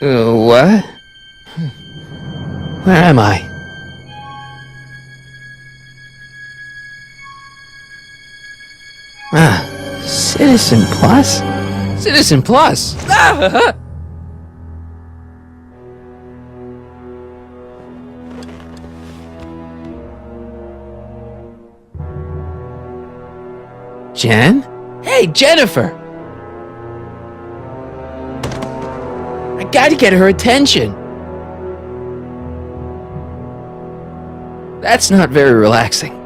What? Where am I? Citizen Plus? Citizen Plus! Jen? Hey, Jennifer! I gotta get her attention. That's not very relaxing.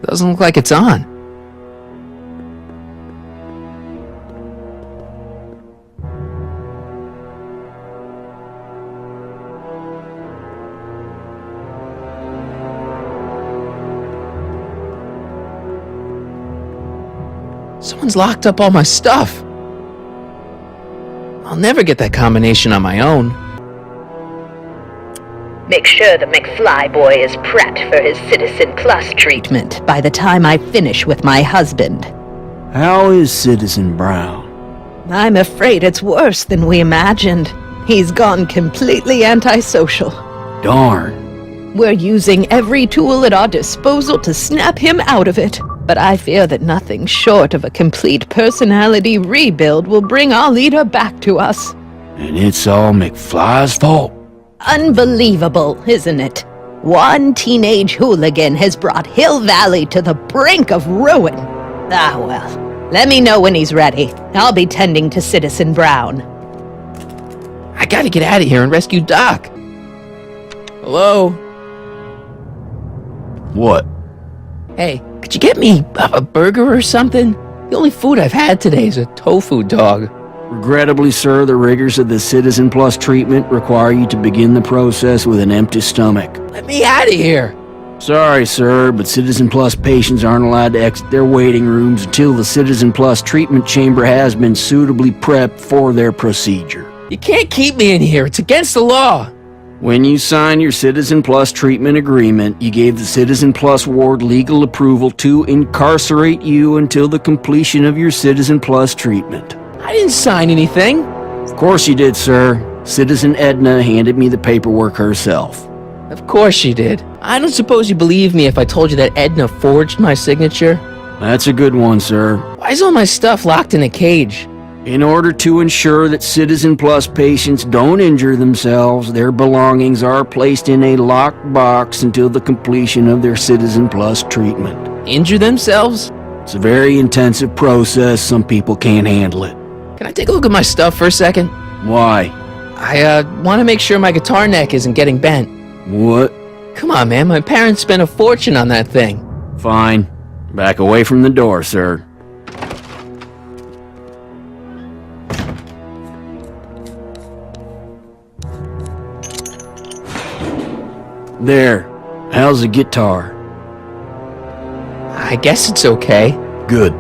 Doesn't look like it's on. Someone's locked up all my stuff. I'll never get that combination on my own. Make sure the McFly boy is prepped for his Citizen Plus treatment by the time I finish with my husband. How is Citizen Brown? I'm afraid it's worse than we imagined. He's gone completely antisocial. Darn. We're using every tool at our disposal to snap him out of it. But I fear that nothing short of a complete personality rebuild will bring our leader back to us. And it's all McFly's fault? Unbelievable, isn't it? One teenage hooligan has brought Hill Valley to the brink of ruin. Ah, well, let me know when he's ready. I'll be tending to Citizen Brown. I gotta get out of here and rescue Doc. Hello? What? Hey, could you get me a burger or something? The only food I've had today is a tofu dog. Regrettably, sir, the rigors of the Citizen Plus treatment require you to begin the process with an empty stomach. Let me out of here. Sorry, sir, but Citizen Plus patients aren't allowed to exit their waiting rooms until the Citizen Plus treatment chamber has been suitably prepped for their procedure. You can't keep me in here. It's against the law. When you signed your Citizen Plus treatment agreement, you gave the Citizen Plus ward legal approval to incarcerate you until the completion of your Citizen Plus treatment. I didn't sign anything. Of course you did, sir. Citizen Edna handed me the paperwork herself. Of course she did. I don't suppose you believe me if I told you that Edna forged my signature? That's a good one, sir. Why is all my stuff locked in a cage? In order to ensure that Citizen Plus patients don't injure themselves, their belongings are placed in a locked box until the completion of their Citizen Plus treatment. Injure themselves? It's a very intensive process. Some people can't handle it. Can I take a look at my stuff for a second? Why? I want to make sure my guitar neck isn't getting bent. What? Come on, man. My parents spent a fortune on that thing. Fine. Back away from the door, sir. There. How's the guitar? I guess it's okay. Good.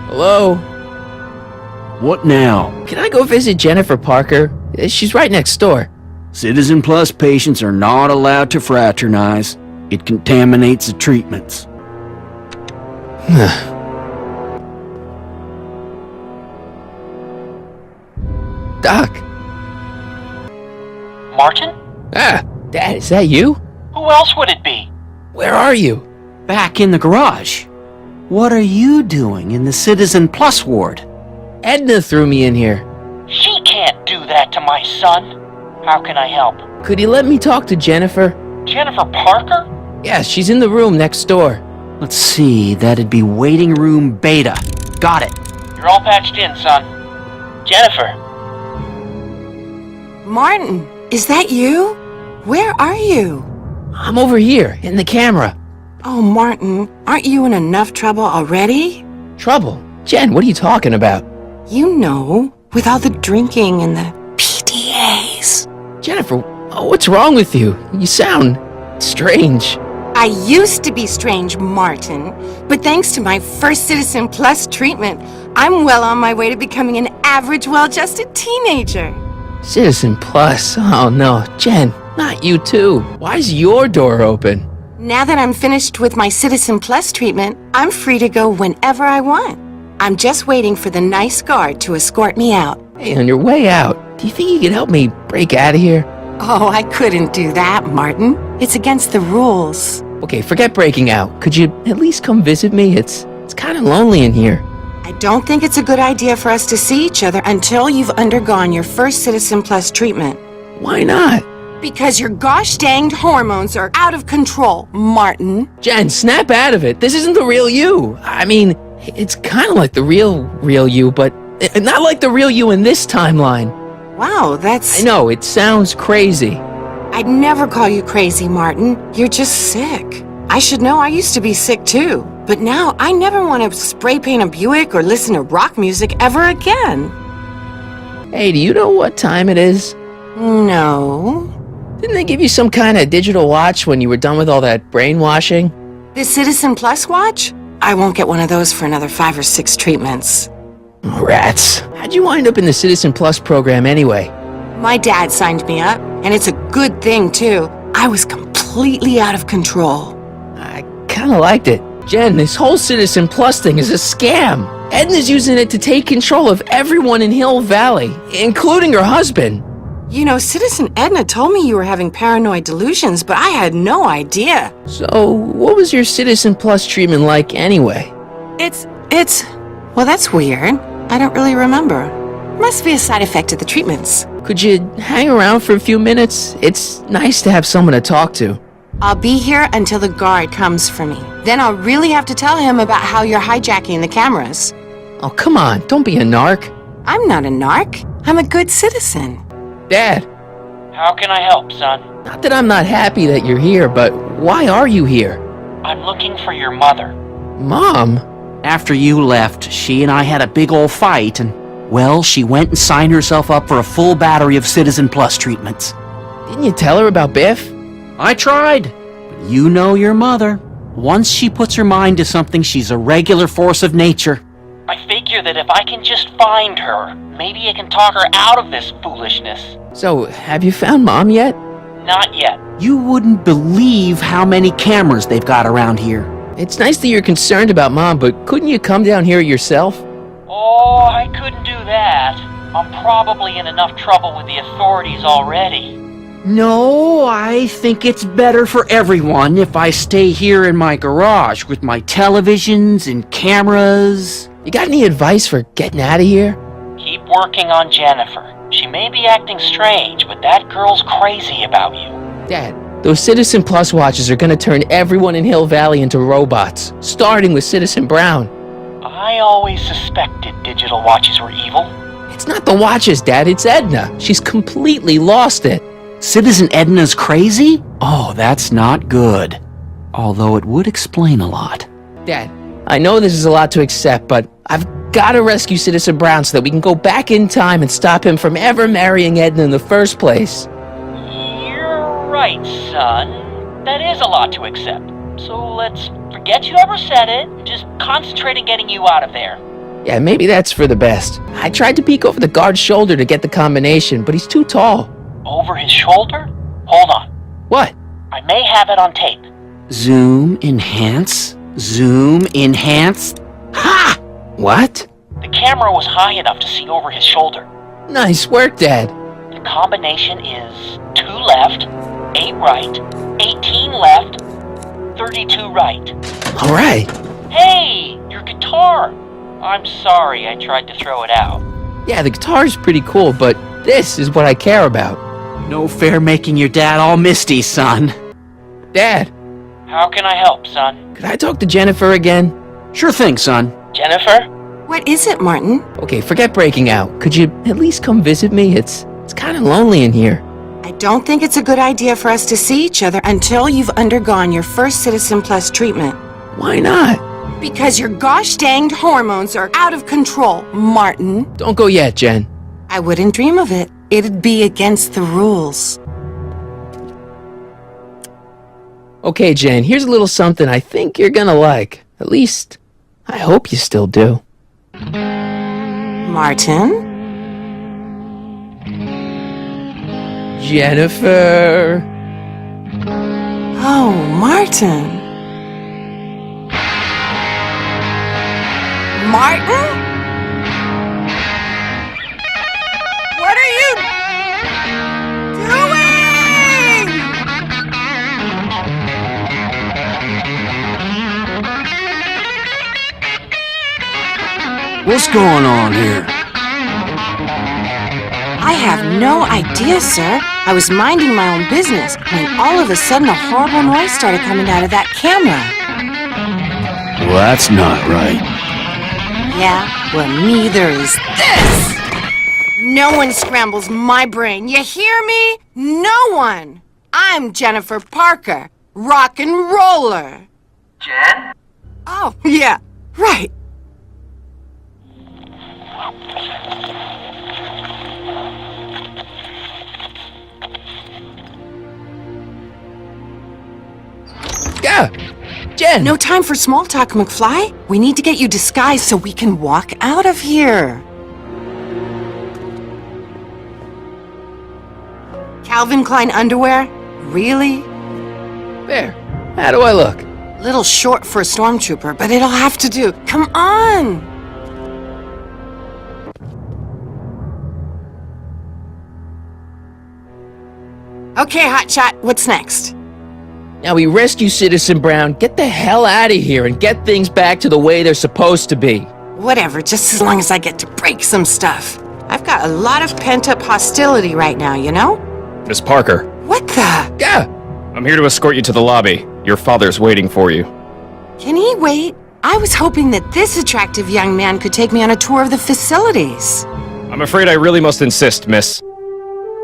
Hello? What now? Can I go visit Jennifer Parker? She's right next door. Citizen Plus patients are not allowed to fraternize. It contaminates the treatments. Doc. Martin? Dad, is that you? Who else would it be? Where are you? Back in the garage. What are you doing in the Citizen Plus ward? Edna threw me in here. She can't do that to my son. How can I help? Could you let me talk to Jennifer? Jennifer Parker? Yeah, she's in the room next door. Let's see, that'd be waiting room beta. Got it. You're all patched in, son. Jennifer. Martin, is that you? Where are you? I'm over here, in the camera. Oh, Martin, aren't you in enough trouble already? Trouble? Jen, what are you talking about? You know, with all the drinking and the PDAs. Jennifer, what's wrong with you? You sound strange. I used to be strange, Martin, but thanks to my first Citizen Plus treatment, I'm well on my way to becoming an average, well-adjusted teenager. Citizen Plus? Oh no. Jen, not you too. Why's your door open? Now that I'm finished with my Citizen Plus treatment, I'm free to go whenever I want. I'm just waiting for the nice guard to escort me out. Hey, on your way out, do you think you could help me break out of here? Oh, I couldn't do that, Martin. It's against the rules. Okay, forget breaking out. Could you at least come visit me? It's kind of lonely in here. I don't think it's a good idea for us to see each other until you've undergone your first Citizen Plus treatment. Why not? Because your gosh danged hormones are out of control, Martin. Jen, snap out of it. This isn't the real you. I mean, it's kind of like the real you, but not like the real you in this timeline. Wow, that's... I know, it sounds crazy. I'd never call you crazy, Martin. You're just sick. I should know I used to be sick too. But now I never want to spray paint a Buick or listen to rock music ever again. Hey, do you know what time it is? No. Didn't they give you some kind of digital watch when you were done with all that brainwashing? The Citizen Plus watch? I won't get one of those for another 5 or 6 treatments. Oh, rats. How'd you wind up in the Citizen Plus program anyway? My dad signed me up, and it's a good thing too. I was completely out of control. I kind of liked it. Jen, this whole Citizen Plus thing is a scam. Edna's using it to take control of everyone in Hill Valley, including her husband. You know, Citizen Edna told me you were having paranoid delusions, but I had no idea. So, what was your Citizen Plus treatment like anyway? Well, that's weird. I don't really remember. Must be a side effect of the treatments. Could you hang around for a few minutes? It's nice to have someone to talk to. I'll be here until the guard comes for me. Then I'll really have to tell him about how you're hijacking the cameras. Oh, come on, don't be a narc. I'm not a narc. I'm a good citizen. Dad, How can I help, son? not that I'm not happy that you're here, but why are you here? I'm looking for your mother. Mom? After you left, she and I had a big old fight, and, well, she went and signed herself up for a full battery of Citizen Plus treatments. Didn't you tell her about Biff? I tried, but you know your mother. Once she puts her mind to something, she's a regular force of nature. I figure that if I can just find her, maybe I can talk her out of this foolishness. So, have you found Mom yet? Not yet. You wouldn't believe how many cameras they've got around here. It's nice that you're concerned about Mom, but couldn't you come down here yourself? Oh, I couldn't do that. I'm probably in enough trouble with the authorities already. No, I think it's better for everyone if I stay here in my garage with my televisions and cameras. You got any advice for getting out of here? Keep working on Jennifer. She may be acting strange, but that girl's crazy about you. Dad, those Citizen Plus watches are gonna turn everyone in Hill Valley into robots, starting with Citizen Brown. I always suspected digital watches were evil. It's not the watches, Dad, it's Edna. She's completely lost it. Citizen Edna's crazy? Oh, that's not good. Although it would explain a lot. Dad, I know this is a lot to accept, but I've gotta rescue Citizen Brown so that we can go back in time and stop him from ever marrying Edna in the first place. You're right, son. That is a lot to accept. So let's forget you ever said it. Just concentrate on getting you out of there. Yeah, maybe that's for the best. I tried to peek over the guard's shoulder to get the combination, but he's too tall. Over his shoulder? Hold on. What? I may have it on tape. Zoom, enhance, zoom, enhance. Ha! What? The camera was high enough to see over his shoulder. Nice work, Dad. The combination is 2 left, 8 right, 18 left, 32 right. All right. Hey, your guitar! I'm sorry I tried to throw it out. Yeah, the guitar's pretty cool, but this is what I care about. No fair making your dad all misty, son. Dad, How can I help, son? could I talk to Jennifer again? Sure thing, son. Jennifer? What is it, Martin? Okay, forget breaking out. Could you at least come visit me? It's kind of lonely in here. I don't think it's a good idea for us to see each other until you've undergone your first Citizen Plus treatment. Why not? Because your gosh danged hormones are out of control, Martin. Don't go yet, Jen. I wouldn't dream of it. It'd be against the rules. Okay, Jen, here's a little something I think you're gonna like. At least, I hope you still do. Martin? Jennifer. Oh, Martin. Martin? What are you doing? What's going on here? I have no idea, sir. I was minding my own business when all of a sudden a horrible noise started coming out of that camera. Well, that's not right. Yeah, well, neither is this! No one scrambles my brain, you hear me? No one! I'm Jennifer Parker, rock and roller. Jen? Oh, yeah, right. Yeah, Jen. No time for small talk, McFly. We need to get you disguised so we can walk out of here. Calvin Klein underwear? Really? There. How do I look? Little short for a stormtrooper, but it'll have to do. Come on! Okay, Hotshot, what's next? Now we rescue Citizen Brown, get the hell out of here, and get things back to the way they're supposed to be. Whatever, just as long as I get to break some stuff. I've got a lot of pent-up hostility right now, you know? Miss Parker, What the? Yeah. I'm here to escort you to the lobby. Your father's waiting for you. Can he wait? I was hoping that this attractive young man could take me on a tour of the facilities. I'm afraid I really must insist, miss.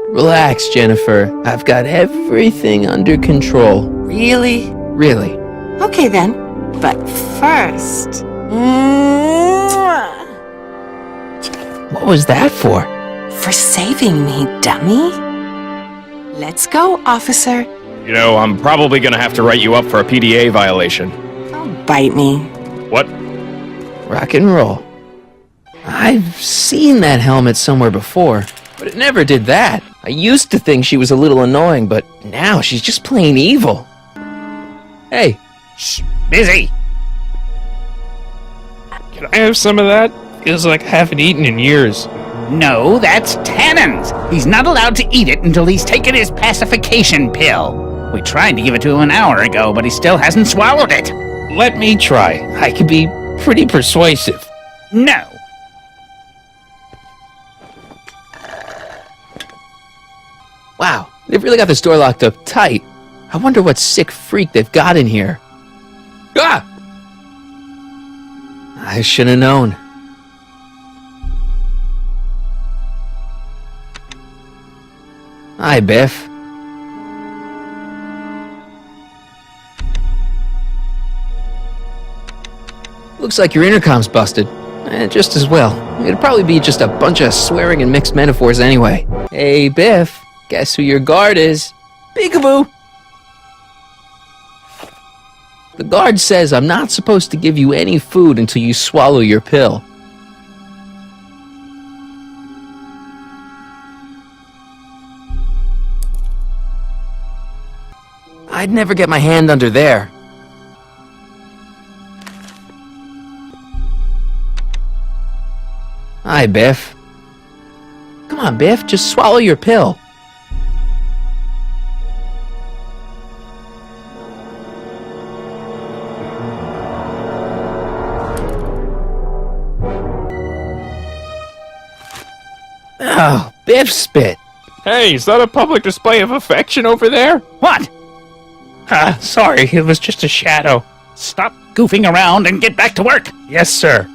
Relax, Jennifer. I've got everything under control. Really? Really. Okay then. But first... What was that for? For saving me, dummy. Let's go, officer. You know, I'm probably gonna have to write you up for a PDA violation. Don't bite me. What? Rock and roll. I've seen that helmet somewhere before, but it never did that. I used to think she was a little annoying, but now she's just plain evil. Hey. Shh, busy. Can I have some of that? Feels like I haven't eaten in years. No, that's Tannen's. He's not allowed to eat it until he's taken his pacification pill. We tried to give it to him an hour ago, but he still hasn't swallowed it. Let me try. I could be pretty persuasive. No. Wow, they've really got this door locked up tight. I wonder what sick freak they've got in here. Ah! I should have known. Hi, Biff. Looks like your intercom's busted. Just as well. It'd probably be just a bunch of swearing and mixed metaphors anyway. Hey, Biff. Guess who your guard is? Peekaboo! The guard says I'm not supposed to give you any food until you swallow your pill. I'd never get my hand under there. Hi, Biff. Come on, Biff, just swallow your pill. Oh, Biff spit. Hey, is that a public display of affection over there? What? Sorry, it was just a shadow. Stop goofing around and get back to work. Yes, sir.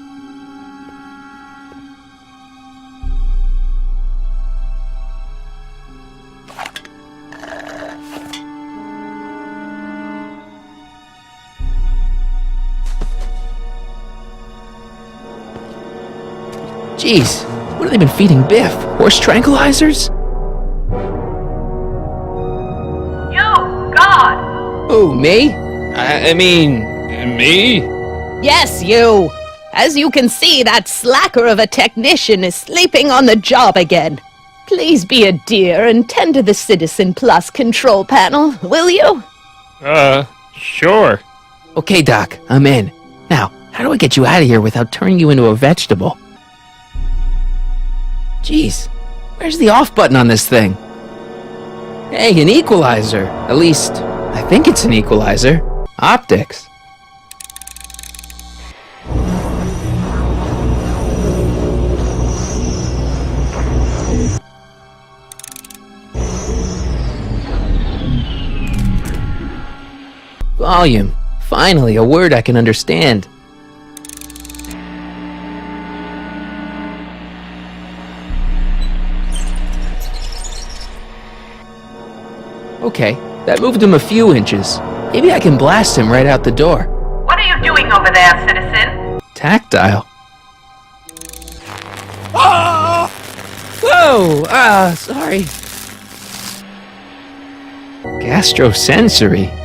Jeez, what have they been feeding Biff? Horse tranquilizers? You, God! Who, me? I mean, me? Yes, you! As you can see, that slacker of a technician is sleeping on the job again. Please be a dear and tend to the Citizen Plus control panel, will you? Sure. Okay, Doc, I'm in. Now, how do I get you out of here without turning you into a vegetable? Jeez, where's the off button on this thing? Hey, an equalizer. At least, I think it's an equalizer. Optics. Volume. Finally, a word I can understand. Okay, that moved him a few inches. Maybe I can blast him right out the door. What are you doing over there, citizen? Tactile. Whoa! Sorry. Gastrosensory.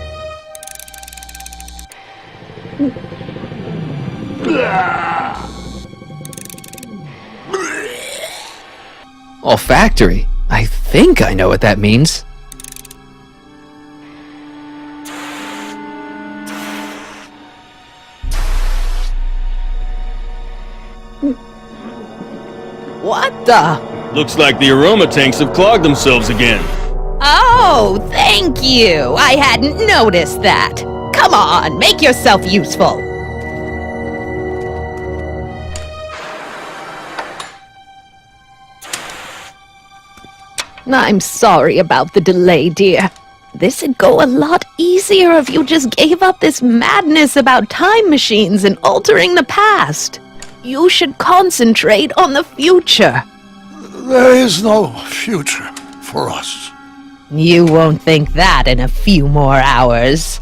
Olfactory. I think I know what that means. What the? Looks like the aroma tanks have clogged themselves again. Oh, thank you. I hadn't noticed that. Come on, make yourself useful. I'm sorry about the delay, dear. This'd go a lot easier if you just gave up this madness about time machines and altering the past. You should concentrate on the future. There is no future for us. You won't think that in a few more hours.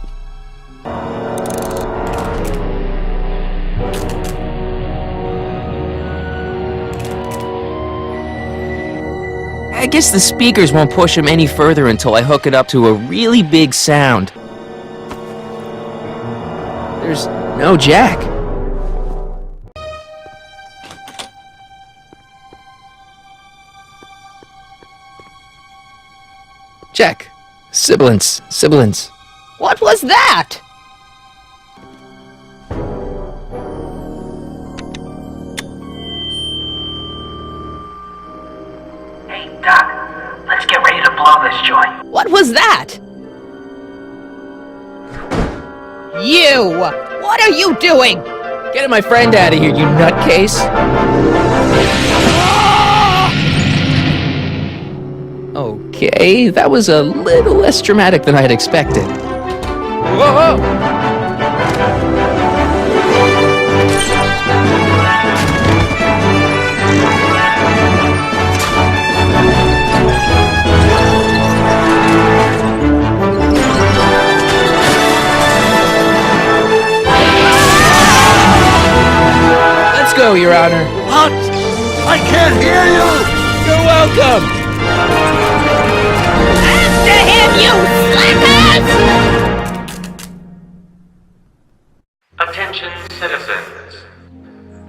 I guess the speakers won't push him any further until I hook it up to a really big sound. There's no jack. Check. Sibilance. Sibilance. What was that? Hey, Doc, let's get ready to blow this joint. What was that? You! What are you doing? Get my friend out of here, you nutcase. Okay, that was a little less dramatic than I had expected. Whoa! Let's go, Your Honor. What? I can't hear you! You're welcome! After him, you slackers! Attention citizens.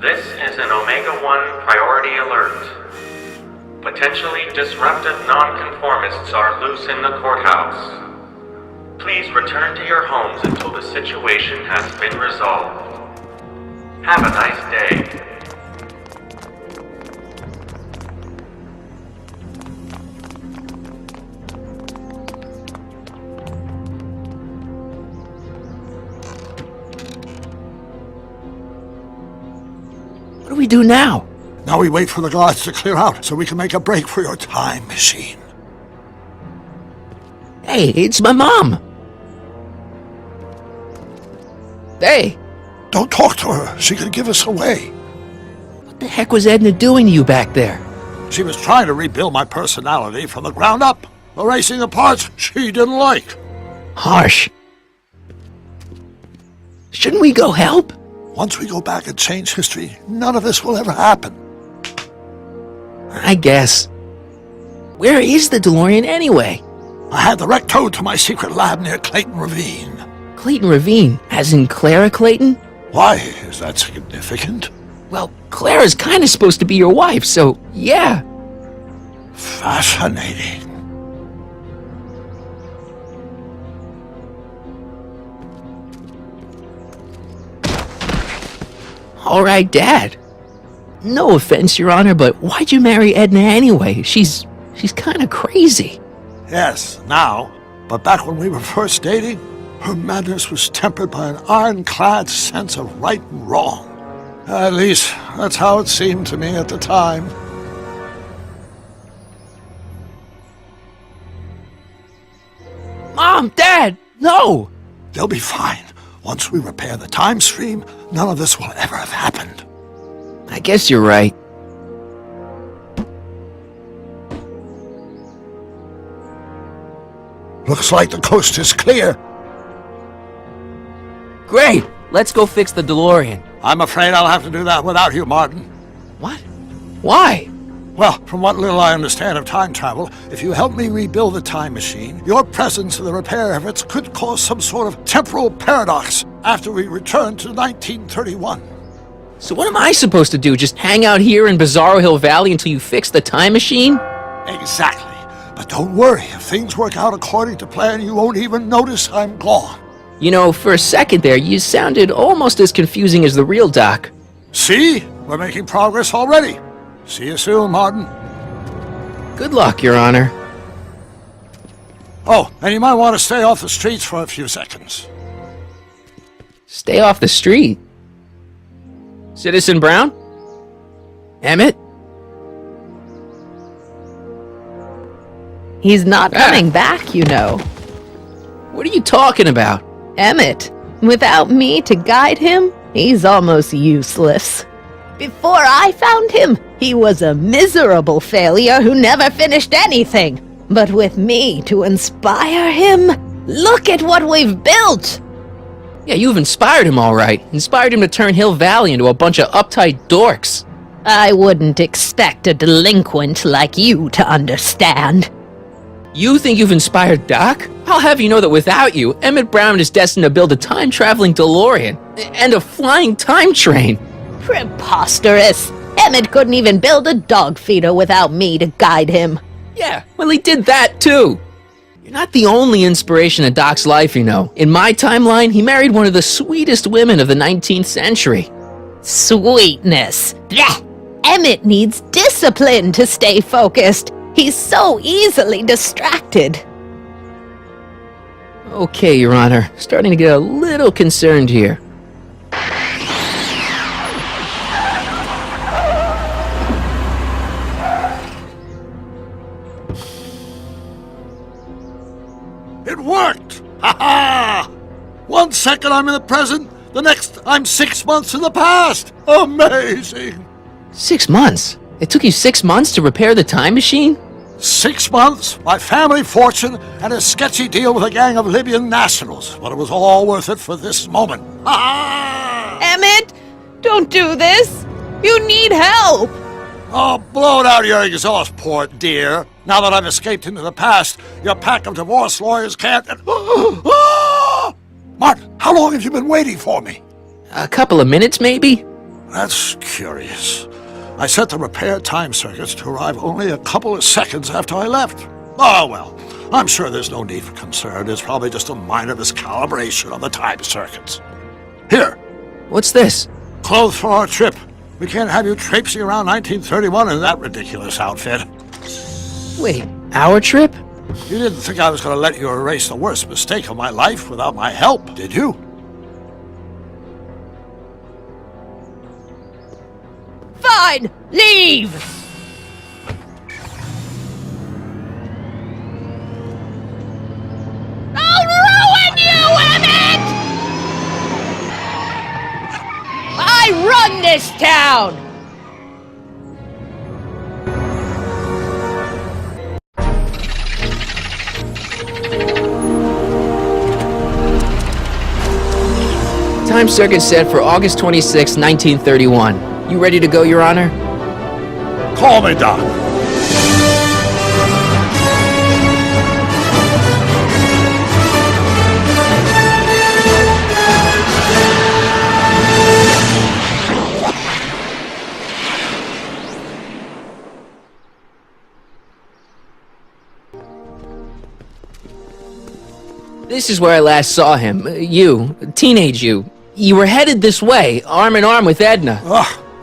This is an Omega-1 priority alert. Potentially disruptive nonconformists are loose in the courthouse. Please return to your homes until the situation has been resolved. Have a nice day. What do we do now? Now we wait for the guards to clear out so we can make a break for your time machine. Hey, it's my mom. Hey, Don't talk to her. She could give us away. what the heck was Edna doing to you back there? She was trying to rebuild my personality from the ground up, erasing the parts she didn't like. Harsh. Shouldn't we go help? Once we go back and change history, none of this will ever happen. I guess. Where is the DeLorean anyway? I had the wreck towed to my secret lab near Clayton Ravine. Clayton Ravine, as in Clara Clayton? Why is that significant? Well, Clara's kind of supposed to be your wife, so yeah. Fascinating. All right, Dad. No offense, Your Honor, but why'd you marry Edna anyway? She's kind of crazy. Yes, now. But back when we were first dating, her madness was tempered by an ironclad sense of right and wrong. At least, that's how it seemed to me at the time. Mom, Dad, no! They'll be fine. Once we repair the time stream, none of this will ever have happened. I guess you're right. Looks like the coast is clear. Great! Let's go fix the DeLorean. I'm afraid I'll have to do that without you, Martin. What? Why? Well, from what little I understand of time travel, if you help me rebuild the time machine, your presence in the repair efforts could cause some sort of temporal paradox after we return to 1931. So what am I supposed to do? Just hang out here in Bizarro Hill Valley until you fix the time machine? Exactly. But don't worry, if things work out according to plan, you won't even notice I'm gone. You know, for a second there, you sounded almost as confusing as the real Doc. See? We're making progress already. See you soon, Martin. Good luck, Your Honor. Oh, and you might want to stay off the streets for a few seconds. Stay off the street. Citizen Brown? Emmett? He's not coming back, you know. What are you talking about? Emmett, without me to guide him, he's almost useless. Before I found him, he was a miserable failure who never finished anything. But with me to inspire him, look at what we've built! Yeah, you've inspired him all right. Inspired him to turn Hill Valley into a bunch of uptight dorks. I wouldn't expect a delinquent like you to understand. You think you've inspired Doc? I'll have you know that without you, Emmett Brown is destined to build a time-traveling DeLorean and a flying time train. Preposterous! Emmett couldn't even build a dog feeder without me to guide him. Yeah, well, he did that too. You're not the only inspiration in Doc's life, you know. In my timeline, he married one of the sweetest women of the 19th century. Sweetness. Blech. Emmett needs discipline to stay focused. He's so easily distracted. Okay, Your Honor. Starting to get a little concerned here. It worked! Ha-ha! 1 second I'm in the present, the next I'm 6 months in the past! Amazing! 6 months? It took you 6 months to repair the time machine? 6 months, my family fortune, and a sketchy deal with a gang of Libyan nationals. But it was all worth it for this moment. Ha-ha! Emmett, don't do this! You need help! Oh, blow it out of your exhaust port, dear. Now that I've escaped into the past, your pack of divorce lawyers can't... Martin, how long have you been waiting for me? A couple of minutes, maybe? That's curious. I set the repair time circuits to arrive only a couple of seconds after I left. Oh, well, I'm sure there's no need for concern. It's probably just a minor miscalibration of the time circuits. Here. What's this? Clothes for our trip. We can't have you traipsing around 1931 in that ridiculous outfit. Wait, our trip? You didn't think I was going to let you erase the worst mistake of my life without my help, did you? Fine! Leave! I'll ruin you, Emmett! I run this town! Time circuit set for August 26, 1931. You ready to go, Your Honor? Call me, Doc. This is where I last saw him. Teenage you. You were headed this way, arm in arm with Edna.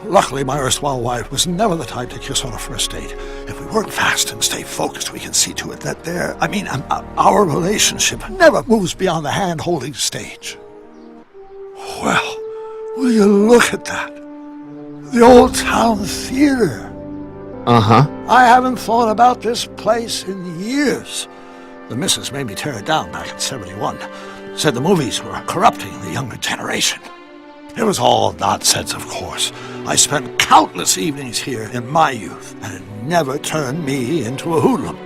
Luckily, my erstwhile wife was never the type to kiss on a first date. If we work fast and stay focused, we can see to it that our relationship never moves beyond the hand-holding stage. Well, will you look at that? The Old Town Theater. Uh-huh. I haven't thought about this place in years. The missus made me tear it down back in '71. Said the movies were corrupting the younger generation. It was all nonsense, of course. I spent countless evenings here in my youth, and it never turned me into a hoodlum.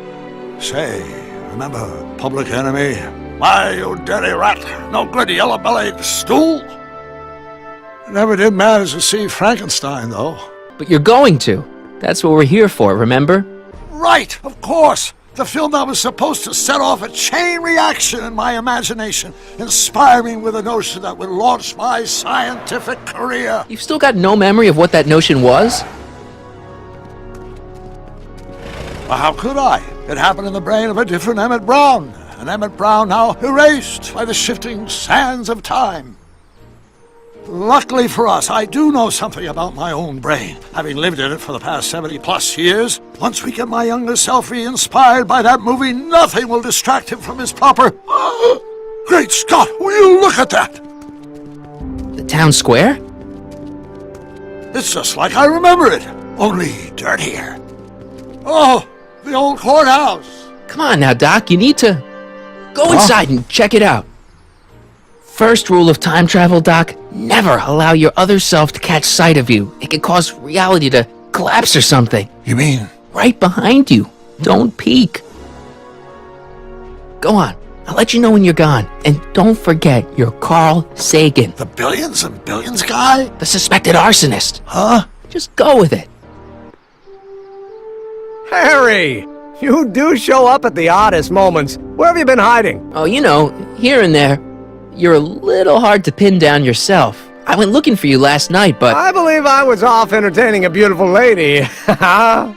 Say, remember Public Enemy? Why, you dirty rat, no good yellow-bellied stool? It never did manage to see Frankenstein, though. But you're going to. That's what we're here for, remember? Right, of course. The film that was supposed to set off a chain reaction in my imagination, inspire me with a notion that would launch my scientific career. You've still got no memory of what that notion was? Well, how could I? It happened in the brain of a different Emmett Brown. An Emmett Brown now erased by the shifting sands of time. Luckily for us, I do know something about my own brain, having lived in it for the past 70-plus years. Once we get my younger self re-inspired by that movie, nothing will distract him from his proper... Great Scott, will you look at that? The town square? It's just like I remember it, only dirtier. Oh, the old courthouse. Come on now, Doc, you need to... Go inside and check it out. First rule of time travel, Doc, never allow your other self to catch sight of you. It can cause reality to collapse or something. You mean? Right behind you. Don't peek. Go on. I'll let you know when you're gone. And don't forget, you're Carl Sagan. The billions and billions guy? The suspected arsonist. Huh? Just go with it. Harry! You do show up at the oddest moments. Where have you been hiding? Oh, here and there. You're a little hard to pin down yourself. I went looking for you last night, but... I believe I was off entertaining a beautiful lady. I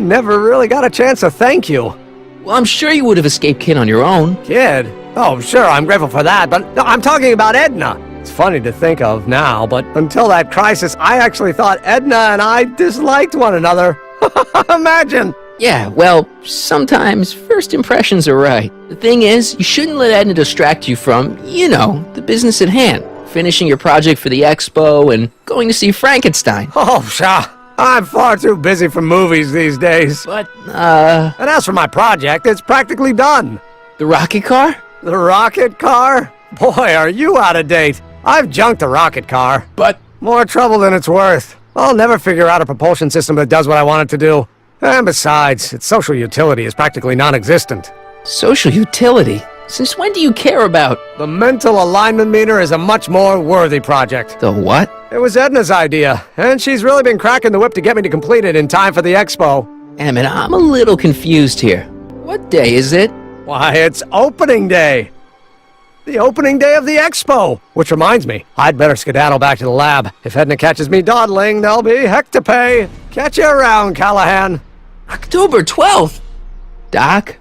never really got a chance to thank you. Well, I'm sure you would have escaped Kid on your own. Kid? Oh, sure, I'm grateful for that, but no, I'm talking about Edna. It's funny to think of now, but until that crisis, I actually thought Edna and I disliked one another. Imagine! Yeah, well, sometimes first impressions are right. The thing is, you shouldn't let Edna distract you from, the business at hand. Finishing your project for the expo and going to see Frankenstein. Oh, pshaw. I'm far too busy for movies these days. But, And as for my project, it's practically done. The rocket car? The rocket car? Boy, are you out of date. I've junked the rocket car. But... More trouble than it's worth. I'll never figure out a propulsion system that does what I want it to do. And besides, its social utility is practically non-existent. Social utility? Since when do you care about... The mental alignment meter is a much more worthy project. The what? It was Edna's idea, and she's really been cracking the whip to get me to complete it in time for the expo. Emmett, I'm a little confused here. What day is it? Why, it's opening day. The opening day of the expo. Which reminds me, I'd better skedaddle back to the lab. If Edna catches me dawdling, there'll be heck to pay. Catch you around, Callahan. October 12th? Doc?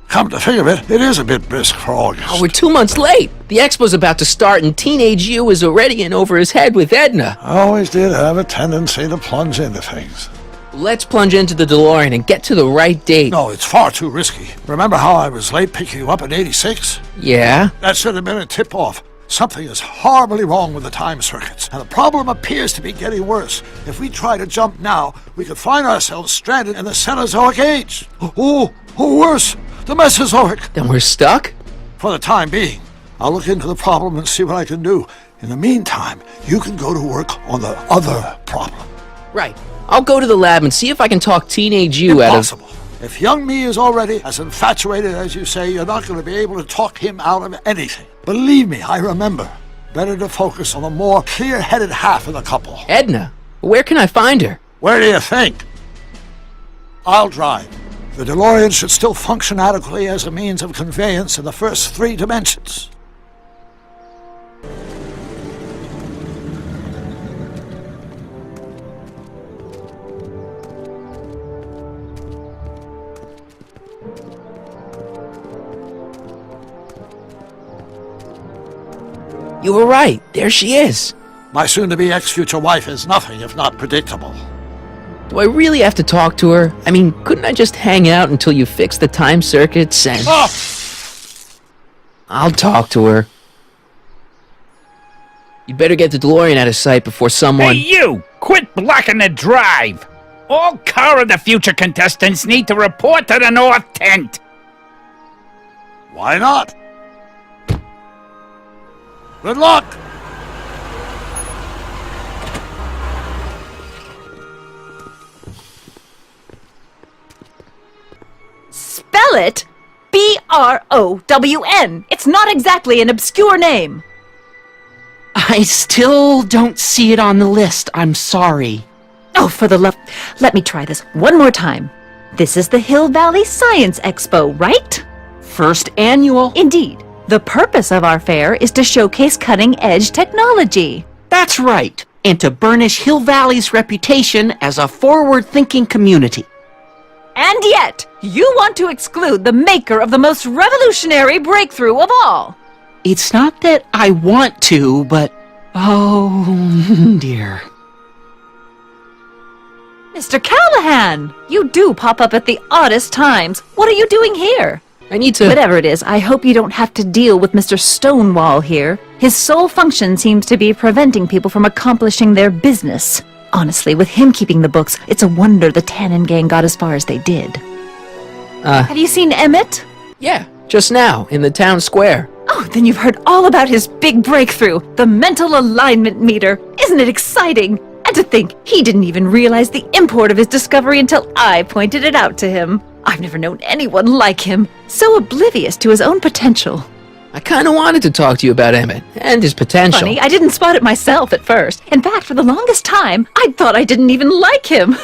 Come to think of it, it is a bit brisk for August. Oh, we're 2 months late. The expo's about to start and teenage you is already in over his head with Edna. I always did have a tendency to plunge into things. Let's plunge into the DeLorean and get to the right date. No, it's far too risky. Remember how I was late picking you up in '86? Yeah? That should have been a tip-off. Something is horribly wrong with the time circuits, and the problem appears to be getting worse. If we try to jump now, we could find ourselves stranded in the Cenozoic age. Or worse, the Mesozoic. Then we're stuck? For the time being. I'll look into the problem and see what I can do. In the meantime, you can go to work on the other problem. Right. I'll go to the lab and see if I can talk teenage you Impossible. out of... If young me is already as infatuated as you say, you're not going to be able to talk him out of anything. Believe me, I remember. Better to focus on the more clear-headed half of the couple. Edna? Where can I find her? Where do you think? I'll drive. The DeLorean should still function adequately as a means of conveyance in the first 3 dimensions. You were right. There she is. My soon-to-be ex-future wife is nothing if not predictable. Do I really have to talk to her? I mean, couldn't I just hang out until you fix the time circuits and... Oh! I'll talk to her. You better get the DeLorean out of sight before someone... Hey, you! Quit blocking the drive! All car of the future contestants need to report to the North Tent! Why not? Good luck! Spell it B-R-O-W-N. It's not exactly an obscure name. I still don't see it on the list. I'm sorry. Oh, for the love... Let me try this one more time. This is the Hill Valley Science Expo, right? First annual. Indeed. The purpose of our fair is to showcase cutting-edge technology. That's right. And to burnish Hill Valley's reputation as a forward-thinking community. And yet, you want to exclude the maker of the most revolutionary breakthrough of all. It's not that I want to, but... oh, dear. Mr. Callahan! You do pop up at the oddest times. What are you doing here? I need to... Whatever it is, I hope you don't have to deal with Mr. Stonewall here. His sole function seems to be preventing people from accomplishing their business. Honestly, with him keeping the books, it's a wonder the Tannen gang got as far as they did. Have you seen Emmett? Yeah, just now, in the town square. Oh, then you've heard all about his big breakthrough, the mental alignment meter. Isn't it exciting? And to think, he didn't even realize the import of his discovery until I pointed it out to him. I've never known anyone like him, so oblivious to his own potential. I kind of wanted to talk to you about Emmett and his potential. Funny, I didn't spot it myself at first. In fact, for the longest time, I thought I didn't even like him.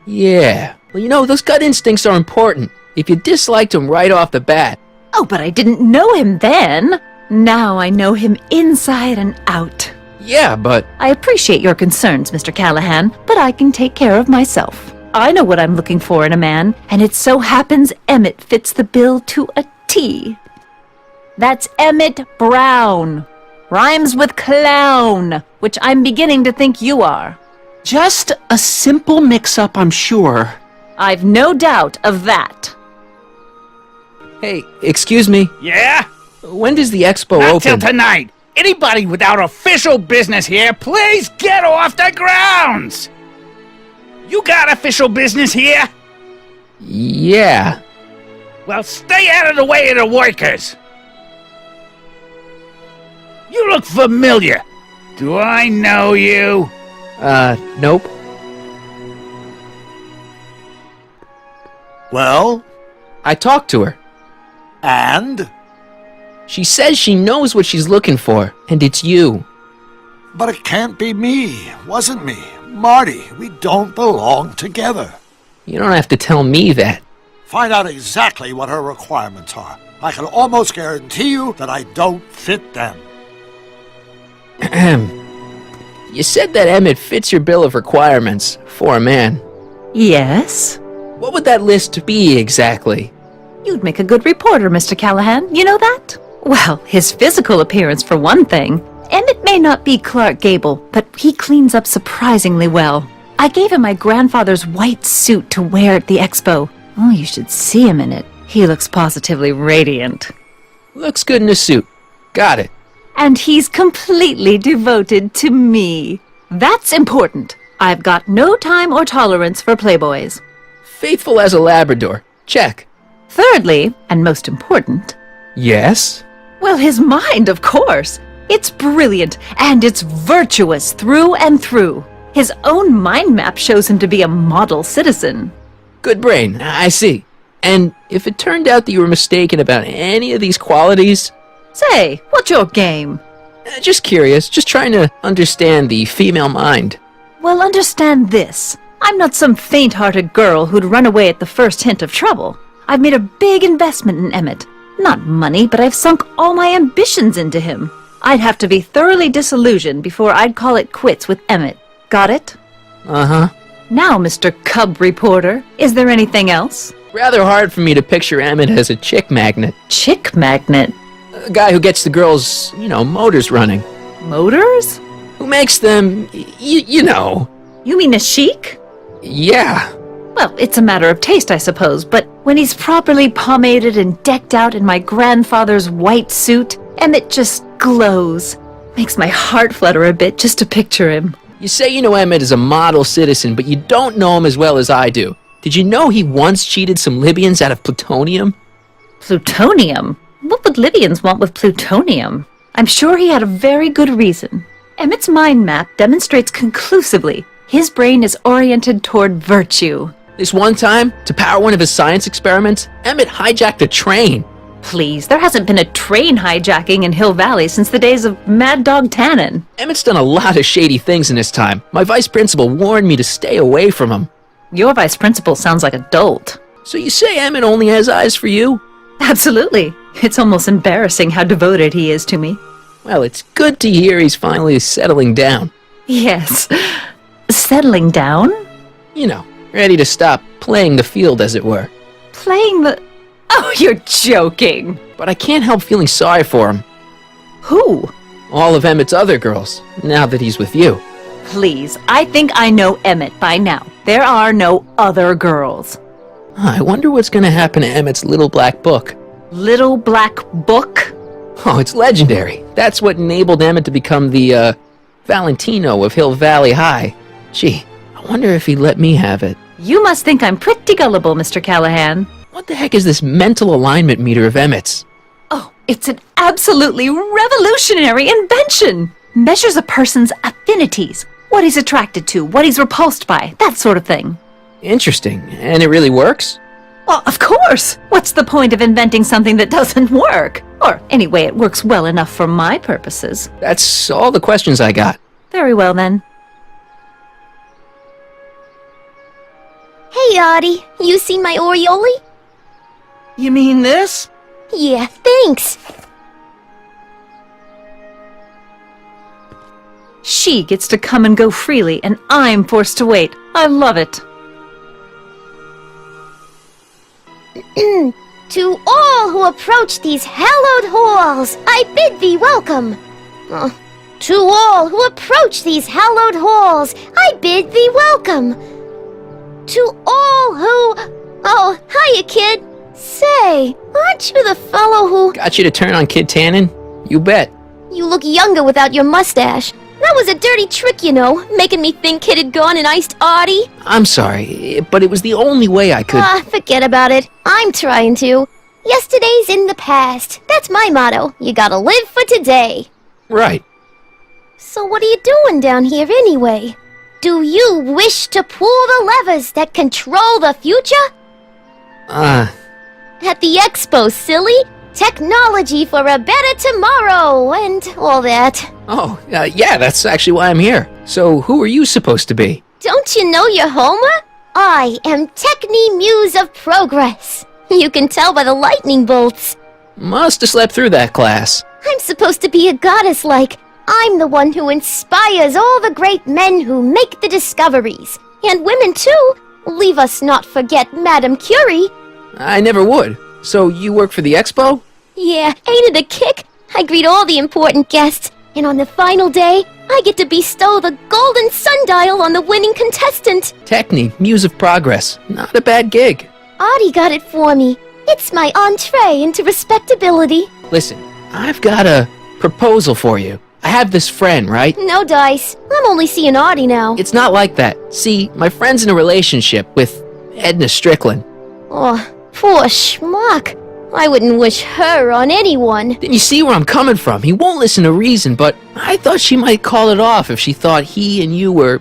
Yeah. Well, you know, those gut instincts are important. If you disliked him right off the bat. Oh, but I didn't know him then. Now I know him inside and out. Yeah, but... I appreciate your concerns, Mr. Callahan, but I can take care of myself. I know what I'm looking for in a man, and it so happens Emmett fits the bill to a T. That's Emmett Brown. Rhymes with clown, which I'm beginning to think you are. Just a simple mix-up, I'm sure. I've no doubt of that. Hey, excuse me. Yeah? When does the expo Not open? till tonight. Anybody without official business here, please get off the grounds! You got official business here? Yeah. Well, stay out of the way of the workers. You look familiar. Do I know you? Nope. Well? I talked to her. And? She says she knows what she's looking for, and it's you. But it can't be me. Wasn't me. Marty, we don't belong together. You don't have to tell me that. Find out exactly what her requirements are. I can almost guarantee you that I don't fit them. You said that Emmett fits your bill of requirements for a man. Yes? What would that list be exactly? You'd make a good reporter, Mr. Callahan. You know that? Well, his physical appearance for one thing. Emmett may not be Clark Gable, but he cleans up surprisingly well. I gave him my grandfather's white suit to wear at the expo. Oh, you should see him in it. He looks positively radiant. Looks good in a suit. Got it. And he's completely devoted to me. That's important. I've got no time or tolerance for playboys. Faithful as a Labrador. Check. Thirdly, and most important... Yes? Well, his mind, of course. It's brilliant, and it's virtuous through and through. His own mind map shows him to be a model citizen. Good brain, I see. And if it turned out that you were mistaken about any of these qualities... Say, what's your game? Just curious, just trying to understand the female mind. Well, understand this. I'm not some faint-hearted girl who'd run away at the first hint of trouble. I've made a big investment in Emmett. Not money, but I've sunk all my ambitions into him. I'd have to be thoroughly disillusioned before I'd call it quits with Emmett. Got it? Uh-huh. Now, Mr. Cub Reporter, is there anything else? Rather hard for me to picture Emmett as a chick magnet. Chick magnet? The guy who gets the girls, motors running. Motors? Who makes them, you know. You mean a chic? Yeah. Well, it's a matter of taste, I suppose, but when he's properly pomaded and decked out in my grandfather's white suit, Emmett just glows. Makes my heart flutter a bit just to picture him. You say you know Emmett is a model citizen, but you don't know him as well as I do. Did you know he once cheated some Libyans out of plutonium? Plutonium? What would Libyans want with plutonium? I'm sure he had a very good reason. Emmett's mind map demonstrates conclusively his brain is oriented toward virtue. This one time, to power one of his science experiments, Emmett hijacked a train. Please, there hasn't been a train hijacking in Hill Valley since the days of Mad Dog Tannen. Emmett's done a lot of shady things in his time. My vice principal warned me to stay away from him. Your vice principal sounds like a dolt. So you say Emmett only has eyes for you? Absolutely. It's almost embarrassing how devoted he is to me. Well, it's good to hear he's finally settling down. Yes. Settling down? Ready to stop playing the field, as it were. Playing the... Oh, you're joking. But I can't help feeling sorry for him. Who? All of Emmett's other girls, now that he's with you. Please, I think I know Emmett by now. There are no other girls. I wonder what's going to happen to Emmett's little black book. Little black book? Oh, it's legendary. That's what enabled Emmett to become the, Valentino of Hill Valley High. Gee, I wonder if he'd let me have it. You must think I'm pretty gullible, Mr. Callahan. What the heck is this mental alignment meter of Emmett's? Oh, it's an absolutely revolutionary invention. Measures a person's affinities, what he's attracted to, what he's repulsed by, that sort of thing. Interesting. And it really works? Well, of course. What's the point of inventing something that doesn't work? Or, anyway, it works well enough for my purposes. That's all the questions I got. Very well, then. Hey, Audie. You seen my Oriole? You mean this? Yeah, thanks. She gets to come and go freely, and I'm forced to wait. I love it. To all who approach these hallowed halls, I bid thee welcome. To all who approach these hallowed halls, I bid thee welcome. To all who... Oh, hiya, kid. Say, aren't you the fellow who... Got you to turn on Kid Tannen? You bet. You look younger without your mustache. That was a dirty trick, making me think Kid had gone and iced Audie. I'm sorry, but it was the only way I could... Forget about it. I'm trying to. Yesterday's in the past. That's my motto. You gotta live for today. Right. So what are you doing down here anyway? Do you wish to pull the levers that control the future? At the expo, silly. Technology for a better tomorrow, and all that. Oh, yeah, that's actually why I'm here. So who are you supposed to be? Don't you know your Homer? I am Techni Muse of Progress. You can tell by the lightning bolts. Must have slept through that class. I'm supposed to be a goddess-like. I'm the one who inspires all the great men who make the discoveries. And women, too. Leave us not forget Madame Curie. I never would. So you work for the expo? Yeah, ain't it a kick? I greet all the important guests, and on the final day, I get to bestow the golden sundial on the winning contestant. Techni, Muse of Progress. Not a bad gig. Audie got it for me. It's my entree into respectability. Listen, I've got a proposal for you. I have this friend, right? No dice. I'm only seeing Audie now. It's not like that. See, my friend's in a relationship with Edna Strickland. Oh, poor schmuck. I wouldn't wish her on anyone. Then you see where I'm coming from. He won't listen to reason, but I thought she might call it off if she thought he and you were,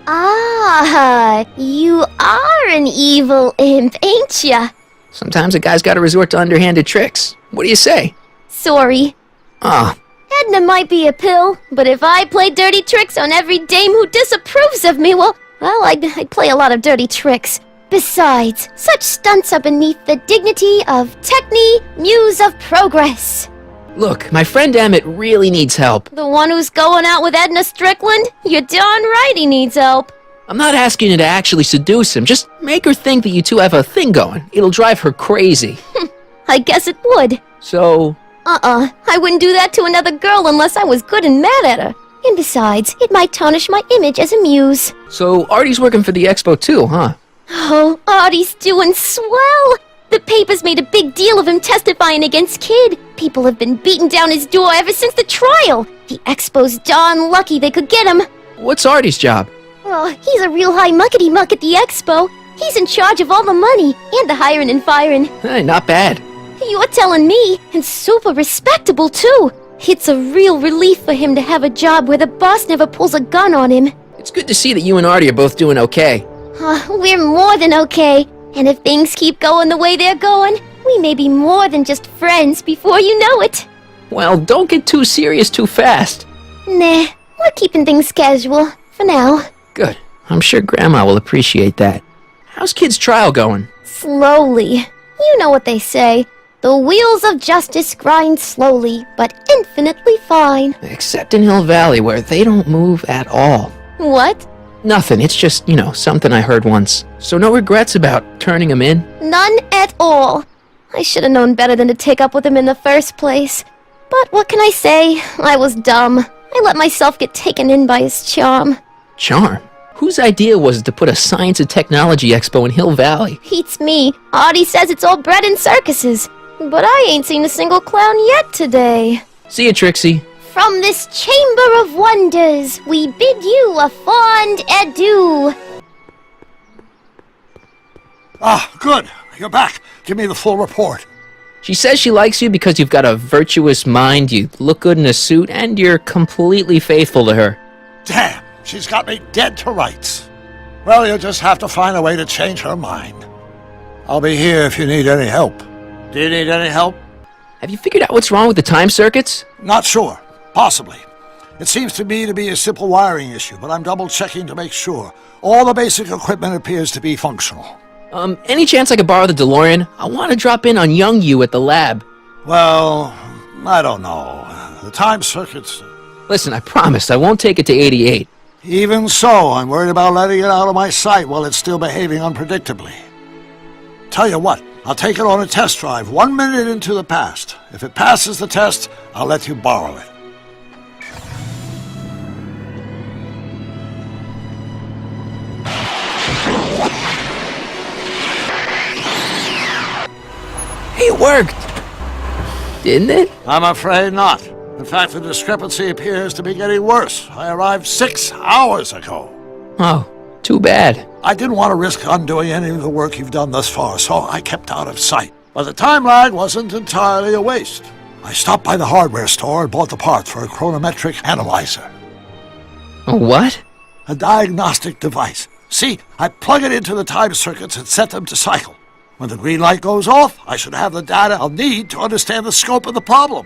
Ah, you are an evil imp, ain't ya? Sometimes a guy's gotta resort to underhanded tricks. What do you say? Sorry. Edna might be a pill, but if I play dirty tricks on every dame who disapproves of me, well, I'd play a lot of dirty tricks. Besides, such stunts are beneath the dignity of Techni, Muse of Progress. Look, my friend Emmett really needs help. The one who's going out with Edna Strickland? You're darn right he needs help. I'm not asking you to actually seduce him. Just make her think that you two have a thing going. It'll drive her crazy. I guess it would. So? I wouldn't do that to another girl unless I was good and mad at her. And besides, it might tarnish my image as a muse. So Artie's working for the expo too, huh? Oh, Artie's doing swell! The papers made a big deal of him testifying against Kid. People have been beating down his door ever since the trial. The expo's darn lucky they could get him. What's Artie's job? Oh, he's a real high muckety-muck at the expo. He's in charge of all the money, and the hiring and firing. Hey, not bad. You're telling me, and super respectable too. It's a real relief for him to have a job where the boss never pulls a gun on him. It's good to see that you and Artie are both doing okay. We're more than okay. And if things keep going the way they're going, we may be more than just friends before you know it. Well, don't get too serious too fast. Nah, we're keeping things casual, for now. Good. I'm sure Grandma will appreciate that. How's Kid's trial going? Slowly. You know what they say. The wheels of justice grind slowly, but infinitely fine. Except in Hill Valley, where they don't move at all. What? Nothing. It's just, something I heard once. So no regrets about turning him in? None at all. I should have known better than to take up with him in the first place. But what can I say? I was dumb. I let myself get taken in by his charm. Charm? Whose idea was it to put a science and technology expo in Hill Valley? Beats me. Artie says it's all bred in circuses. But I ain't seen a single clown yet today. See you, Trixie. From this chamber of wonders, we bid you a fond adieu. Ah, good. You're back. Give me the full report. She says she likes you because you've got a virtuous mind, you look good in a suit, and you're completely faithful to her. Damn, she's got me dead to rights. Well, you'll just have to find a way to change her mind. I'll be here if you need any help. Do you need any help? Have you figured out what's wrong with the time circuits? Not sure. Possibly. It seems to me to be a simple wiring issue, but I'm double-checking to make sure. All the basic equipment appears to be functional. Any chance I could borrow the DeLorean? I want to drop in on young you at the lab. Well, I don't know. The time circuits... Listen, I promise I won't take it to 88. Even so, I'm worried about letting it out of my sight while it's still behaving unpredictably. Tell you what, I'll take it on a test drive 1 minute into the past. If it passes the test, I'll let you borrow it. It worked! Didn't it? I'm afraid not. In fact, the discrepancy appears to be getting worse. I arrived 6 hours ago. Oh, too bad. I didn't want to risk undoing any of the work you've done thus far, so I kept out of sight. But the time lag wasn't entirely a waste. I stopped by the hardware store and bought the parts for a chronometric analyzer. A what? A diagnostic device. See, I plug it into the time circuits and set them to cycle. When the green light goes off, I should have the data I'll need to understand the scope of the problem.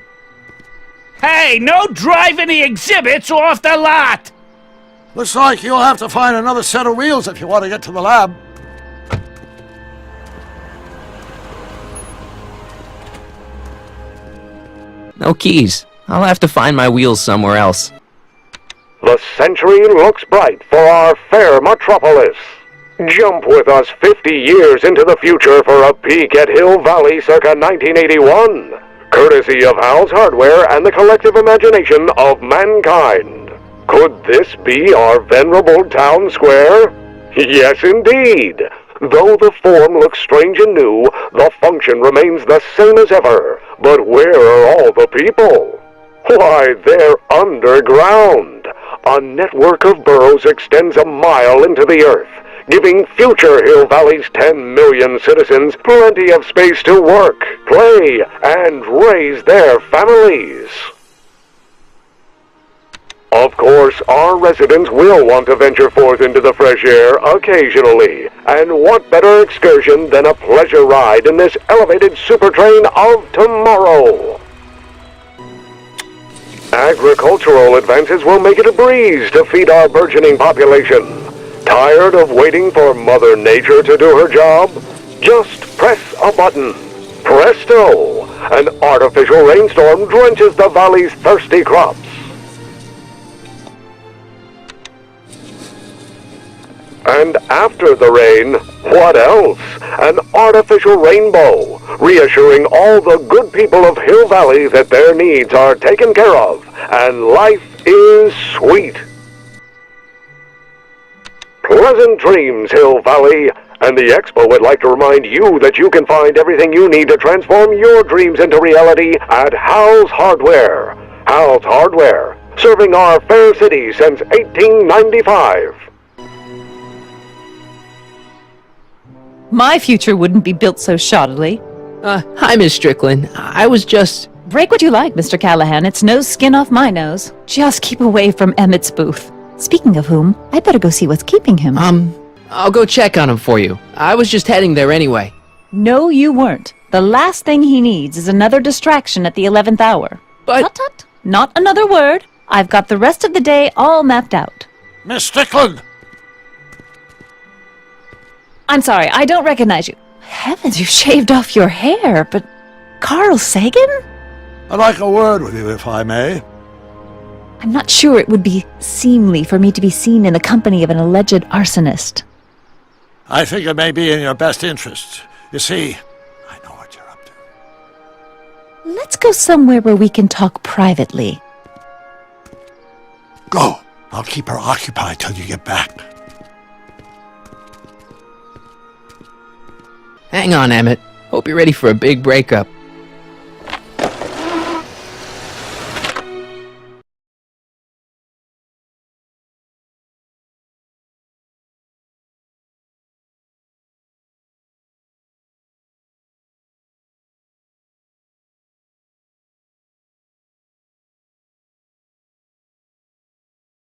Hey, no driving the exhibits off the lot! Looks like you'll have to find another set of wheels if you want to get to the lab. No keys. I'll have to find my wheels somewhere else. The century looks bright for our fair metropolis. Jump with us 50 years into the future for a peek at Hill Valley circa 1981, courtesy of Hal's Hardware and the collective imagination of mankind. Could this be our venerable town square? Yes, indeed. Though the form looks strange and new, the function remains the same as ever. But where are all the people? Why, they're underground. A network of burrows extends a mile into the earth, giving future Hill Valley's 10 million citizens plenty of space to work, play, and raise their families. Of course, our residents will want to venture forth into the fresh air occasionally, and what better excursion than a pleasure ride in this elevated super train of tomorrow? Agricultural advances will make it a breeze to feed our burgeoning population. Tired of waiting for Mother Nature to do her job? Just press a button. Presto! An artificial rainstorm drenches the valley's thirsty crops. And after the rain, What else? An artificial rainbow, reassuring all the good people of Hill Valley that their needs are taken care of, and life is sweet. Pleasant dreams, Hill Valley, and the Expo would like to remind you that you can find everything you need to transform your dreams into reality at Hal's Hardware. Hal's Hardware, serving our fair city since 1895. My future wouldn't be built so shoddily. Hi, Miss Strickland. I was just... Break what you like, Mr. Callahan. It's no skin off my nose. Just keep away from Emmett's booth. Speaking of whom, I better go see what's keeping him. I'll go check on him for you. I was just heading there anyway. No, you weren't. The last thing he needs is another distraction at the 11th hour. But... Tut-tut. Not another word. I've got the rest of the day all mapped out. Miss Strickland! I'm sorry, I don't recognize you. Heavens, you shaved off your hair, but... Carl Sagan? I'd like a word with you, if I may. I'm not sure it would be seemly for me to be seen in the company of an alleged arsonist. I think it may be in your best interest. You see, I know what you're up to. Let's go somewhere where we can talk privately. Go. I'll keep her occupied till you get back. Hang on, Emmett. Hope you're ready for a big breakup.